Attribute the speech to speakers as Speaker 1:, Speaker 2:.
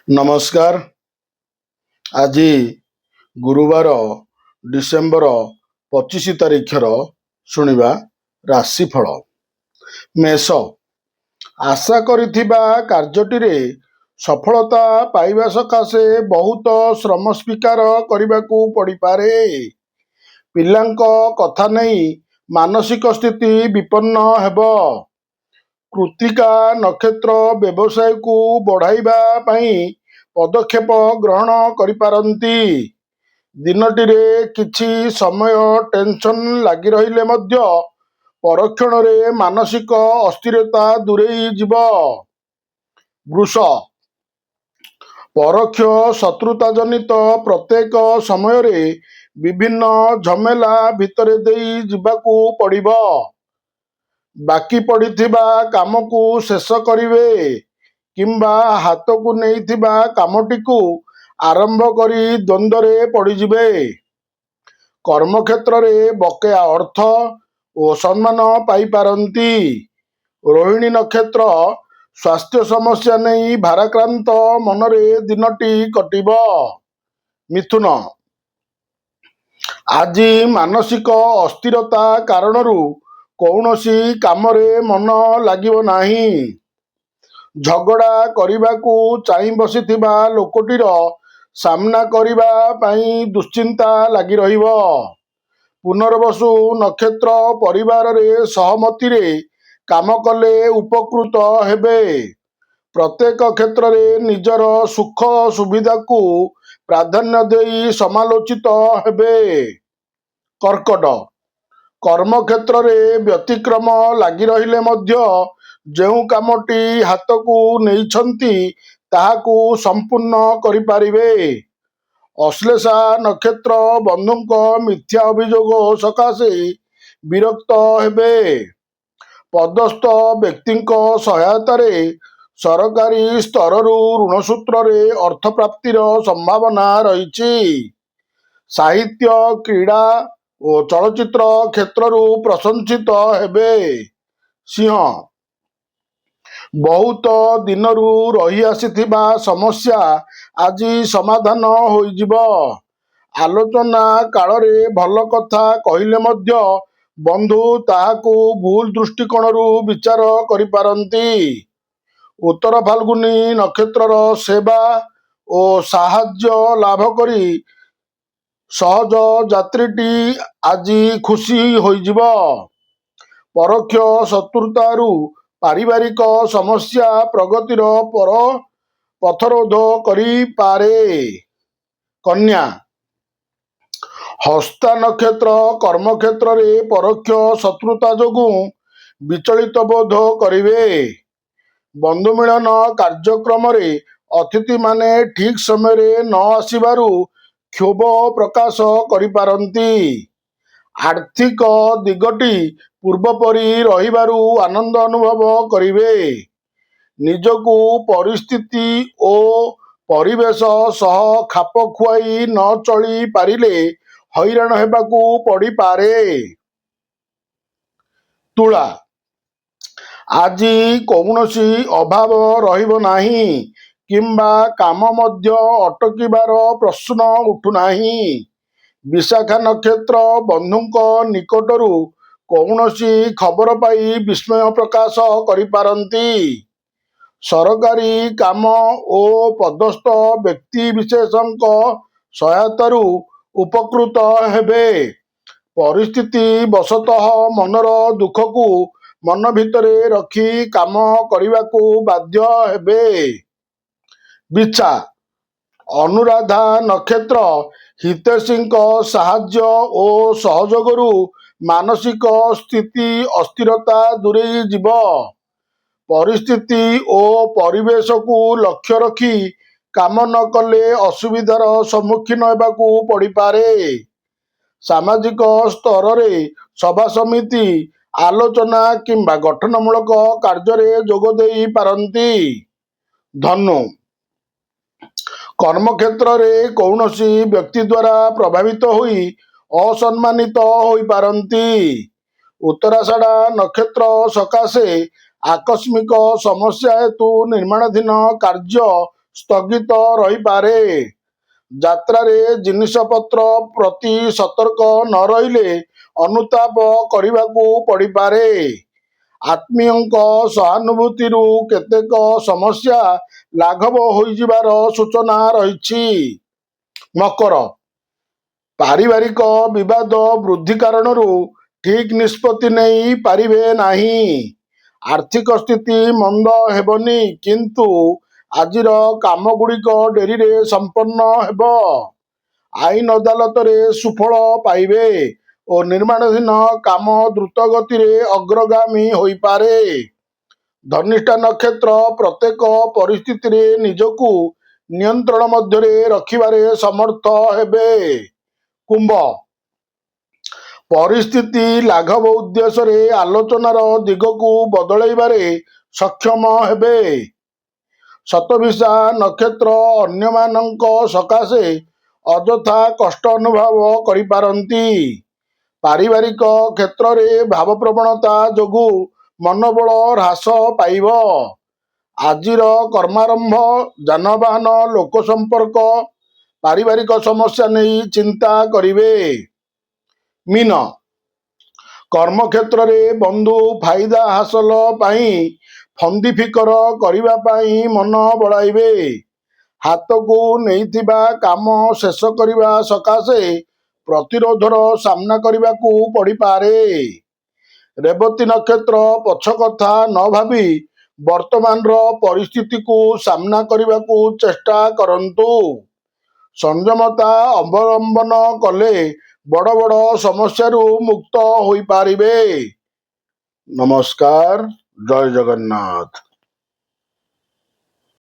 Speaker 1: ନମସ୍କାର। ଆଜି ଗୁରୁବାର ଡିସେମ୍ବର 25 ତାରିଖର ଶୁଣିବା ରାଶିଫଳ। ମେଷ, ଆଶା କରିଥିବା କାର୍ଯ୍ୟଟିରେ ସଫଳତା ପାଇବା ସକାଶେ ବହୁତ ଶ୍ରମ ସ୍ୱୀକାର କରିବାକୁ ପଡ଼ିପାରେ। ପିଲାଙ୍କ କଥା ନେଇ ମାନସିକ ସ୍ଥିତି ବିପନ୍ନ ହେବ। କୃତ୍ତିକା ନକ୍ଷତ୍ର ବ୍ୟବସାୟକୁ ବଢ଼ାଇବା ପାଇଁ ପଦକ୍ଷେପ ଗ୍ରହଣ କରିପାରନ୍ତି। ଦିନଟିରେ କିଛି ସମୟ ଟେନସନ ଲାଗି ରହିଲେ ମଧ୍ୟ ପରକ୍ଷଣରେ ମାନସିକ ଅସ୍ଥିରତା ଦୂରେଇ ଯିବ। ବୃଷ, ପରୋକ୍ଷ ଶତ୍ରୁତାଜନିତ ପ୍ରତ୍ୟେକ ସମୟରେ ବିଭିନ୍ନ ଝମେଲା ଭିତରେ ଦେଇ ଯିବାକୁ ପଡ଼ିବ। ବାକି ପଡ଼ିଥିବା କାମକୁ ଶେଷ କରିବେ କିମ୍ବା ହାତକୁ ନେଇଥିବା କାମଟିକୁ ଆରମ୍ଭ କରି ଦ୍ୱନ୍ଦ୍ୱରେ ପଡ଼ିଯିବେ। କର୍ମକ୍ଷେତ୍ରରେ ବକେୟା ଅର୍ଥ ଓ ସମ୍ମାନ ପାଇପାରନ୍ତି। ରୋହିଣୀ ନକ୍ଷତ୍ର, ସ୍ୱାସ୍ଥ୍ୟ ସମସ୍ୟା ନେଇ ଭାରାକ୍ରାନ୍ତ ମନରେ ଦିନଟି କଟିବ। ମିଥୁନ, ଆଜି ମାନସିକ ଅସ୍ଥିରତା କାରଣରୁ କୌଣସି କାମରେ ମନ ଲାଗିବ ନାହିଁ। ଝଗଡ଼ା କରିବାକୁ ଚାହିଁ ବସିଥିବା ଲୋକଟିର ସାମ୍ନା କରିବା ପାଇଁ ଦୁଶ୍ଚିନ୍ତା ଲାଗି ରହିବ। ପୁନର୍ବସୁ ନକ୍ଷତ୍ର, ପରିବାରରେ ସହମତିରେ କାମ କଲେ ଉପକୃତ ହେବେ। ପ୍ରତ୍ୟେକ କ୍ଷେତ୍ରରେ ନିଜର ସୁଖ ସୁବିଧାକୁ ପ୍ରାଧାନ୍ୟ ଦେଇ ସମାଲୋଚିତ ହେବେ। କର୍କଟ, କର୍ମକ୍ଷେତ୍ରରେ ବ୍ୟତିକ୍ରମ ଲାଗି ରହିଲେ ମଧ୍ୟ ଯେଉଁ କାମଟି ହାତକୁ ନେଇଛନ୍ତି ତାହାକୁ ସମ୍ପୂର୍ଣ୍ଣ କରିପାରିବେ। ଅଶ୍ଳେଷା ନକ୍ଷତ୍ର, ବନ୍ଧୁଙ୍କ ମିଥ୍ୟା ଅଭିଯୋଗ ସକାଶେ ବିରକ୍ତ ହେବେ। ପଦସ୍ଥ ବ୍ୟକ୍ତିଙ୍କ ସହାୟତାରେ ସରକାରୀ ସ୍ତରରୁ ଋଣ ସୂତ୍ରରେ ଅର୍ଥପ୍ରାପ୍ତିର ସମ୍ଭାବନା ରହିଛି। ସାହିତ୍ୟ, କ୍ରୀଡ଼ା ଓ ଚଳଚ୍ଚିତ୍ର କ୍ଷେତ୍ରରୁ ପ୍ରଶଂସିତ ହେବେ। ସିଂହ, ବହୁତ ଦିନରୁ ରହି ଆସିଥିବା ସମସ୍ୟା ଆଜି ସମାଧାନ ହୋଇଯିବ। ଆଲୋଚନା କାଳରେ ଭଲ କଥା କହିଲେ ମଧ୍ୟ ବନ୍ଧୁ ତାହାକୁ ଭୁଲ ଦୃଷ୍ଟିକୋଣରୁ ବିଚାର କରିପାରନ୍ତି। ଉତ୍ତର ଫାଲ୍ଗୁନୀ ନକ୍ଷତ୍ରର ସେବା ଓ ସାହାଯ୍ୟ ଲାଭ କରି ସହଜ ଯାତ୍ରୀଟି ଆଜି ଖୁସି ହୋଇଯିବ। ପରୋକ୍ଷ ଶତ୍ରୁତାରୁ ପାରିବାରିକ ସମସ୍ୟା ପ୍ରଗତିର ପଥରୋଧ କରିପାରେ। କନ୍ୟା, ହସ୍ତା ନକ୍ଷତ୍ର, କର୍ମକ୍ଷେତ୍ରରେ ପରୋକ୍ଷ ଶତ୍ରୁତା ଯୋଗୁଁ ବିଚଳିତ ବୋଧ କରିବେ। ବନ୍ଧୁ ମିଳନ କାର୍ଯ୍ୟକ୍ରମରେ ଅତିଥିମାନେ ଠିକ୍ ସମୟରେ ନ ଆସିବାରୁ କ୍ଷୋଭ ପ୍ରକାଶ କରିପାରନ୍ତି। ଆର୍ଥିକ ଦିଗଟି ପୂର୍ବପରି ରହିବାରୁ ଆନନ୍ଦ ଅନୁଭବ କରିବେ। ନିଜକୁ ପରିସ୍ଥିତି ଓ ପରିବେଶ ସହ ଖାପ ଖୁଆଇ ନ ଚଳି ପାରିଲେ ହଇରାଣ ହେବାକୁ ପଡ଼ିପାରେ। ତୁଳା, ଆଜି କୌଣସି ଅଭାବ ରହିବ ନାହିଁ କିମ୍ବା କାମ ମଧ୍ୟ ଅଟକିବାର ପ୍ରଶ୍ନ ଉଠୁନାହିଁ। ବିଶାଖା ନକ୍ଷତ୍ର, ବନ୍ଧୁଙ୍କ ନିକଟରୁ କୌଣସି ଖବର ପାଇ ବିସ୍ମୟ ପ୍ରକାଶ କରିପାରନ୍ତି। ସରକାରୀ କାମ ଓ ପଦସ୍ଥ ବ୍ୟକ୍ତିବିଶେଷଙ୍କ ସହାୟତାରୁ ଉପକୃତ ହେବେ। ପରିସ୍ଥିତି ବଶତଃ ମନର ଦୁଃଖକୁ ମନ ଭିତରେ ରଖି କାମ କରିବାକୁ ବାଧ୍ୟ ହେବେ। ବିଛା, ଅନୁରାଧା ନକ୍ଷତ୍ର, ହିତୈଷୀଙ୍କ ସାହାଯ୍ୟ ଓ ସହଯୋଗରୁ ମାନସିକ ସ୍ଥିତି ଅସ୍ଥିରତା ଦୂରେଇ ଯିବ। ପରିସ୍ଥିତି ଓ ପରିବେଶକୁ ଲକ୍ଷ୍ୟ ରଖି କାମ ନ କଲେ ଅସୁବିଧାର ସମ୍ମୁଖୀନ ହେବାକୁ ପଡ଼ିପାରେ। ସାମାଜିକ ସ୍ତରରେ ସଭା ସମିତି, ଆଲୋଚନା କିମ୍ବା ଗଠନମୂଳକ କାର୍ଯ୍ୟରେ ଯୋଗ ଦେଇ ପାରନ୍ତି। ଧନୁ, କର୍ମକ୍ଷେତ୍ରରେ କୌଣସି ବ୍ୟକ୍ତି ଦ୍ୱାରା ପ୍ରଭାବିତ ହୋଇ ଅସମ୍ମାନିତ ହୋଇପାରନ୍ତି। ଉତ୍ତରାଷାଢ଼ ନକ୍ଷତ୍ର ସକାଶେ ଆକସ୍ମିକ ସମସ୍ୟା ହେତୁ ନିର୍ମାଣାଧୀନ କାର୍ଯ୍ୟ ସ୍ଥଗିତ ରହିପାରେ। ଯାତ୍ରାରେ ଜିନିଷପତ୍ର ପ୍ରତି ସତର୍କ ନ ରହିଲେ ଅନୁତାପ କରିବାକୁ ପଡ଼ିପାରେ। ଆତ୍ମୀୟଙ୍କ ସହାନୁଭୂତିରୁ କେତେକ ସମସ୍ୟା ଲାଘବ ହୋଇଯିବାର ସୂଚନା ରହିଛି। ମକର, ପାରିବାରିକ ବିବାଦ ବୃଦ୍ଧି କାରଣରୁ ଠିକ୍ ନିଷ୍ପତ୍ତି ନେଇ ପାରିବେ ନାହିଁ। ଆର୍ଥିକ ସ୍ଥିତି ମନ୍ଦ ହେବନି, କିନ୍ତୁ ଆଜିର କାମଗୁଡ଼ିକ ଡେରିରେ ସମ୍ପନ୍ନ ହେବ। ଆଇନ ଅଦାଲତରେ ସୁଫଳ ପାଇବେ ଓ ନିର୍ମାଣାଧୀନ କାମ ଦ୍ରୁତ ଗତିରେ ଅଗ୍ରଗାମୀ ହୋଇପାରେ। ଧନିଷ୍ଠା ନକ୍ଷତ୍ର ପ୍ରତ୍ୟେକ ପରିସ୍ଥିତିରେ ନିଜକୁ ନିୟନ୍ତ୍ରଣ ମଧ୍ୟରେ ରଖିବାରେ ସମର୍ଥ ହେବେ। କୁମ୍ଭ, ପରିସ୍ଥିତି ଲାଘବ ଉଦ୍ଦେଶ୍ୟରେ ଆଲୋଚନାର ଦିଗକୁ ବଦଳାଇବାରେ ସକ୍ଷମ ହେବେ। ଶତଭିଷା ନକ୍ଷତ୍ର ଅନ୍ୟମାନଙ୍କ ସକାଶେ ଅଯଥା କଷ୍ଟ ଅନୁଭବ କରିପାରନ୍ତି। ପାରିବାରିକ କ୍ଷେତ୍ରରେ ଭାବପ୍ରବଣତା ଯୋଗୁଁ ମନୋବଳ ହ୍ରାସ ପାଇବ। ଆଜିର କର୍ମାରମ୍ଭ, ଯାନବାହନ, ଲୋକ ସମ୍ପର୍କ, ପାରିବାରିକ ସମସ୍ୟା ନେଇ ଚିନ୍ତା କରିବେ। ମୀନ, କର୍ମକ୍ଷେତ୍ରରେ ବନ୍ଧୁ ଫାଇଦା ହାସଲ ପାଇଁ ଫନ୍ଦି ଫିକର କରିବା ପାଇଁ ମନ ବଳାଇବେ। ହାତକୁ ନେଇଥିବା କାମ ଶେଷ କରିବା ସକାଶେ ପ୍ରତିରୋଧର ସାମ୍ନା କରିବାକୁ ପଡ଼ିପାରେ। ରେବତୀ ନକ୍ଷତ୍ର ପଛ କଥା ନ ଭାବି ବର୍ତ୍ତମାନର ପରିସ୍ଥିତିକୁ ସାମ୍ନା କରିବାକୁ ଚେଷ୍ଟା କରନ୍ତୁ। ସଂଯମତା ଅବଲମ୍ବନ କଲେ ବଡ଼ ବଡ଼ ସମସ୍ୟାରୁ ମୁକ୍ତ ହୋଇପାରିବେ। ନମସ୍କାର, ଜୟ ଜଗନ୍ନାଥ।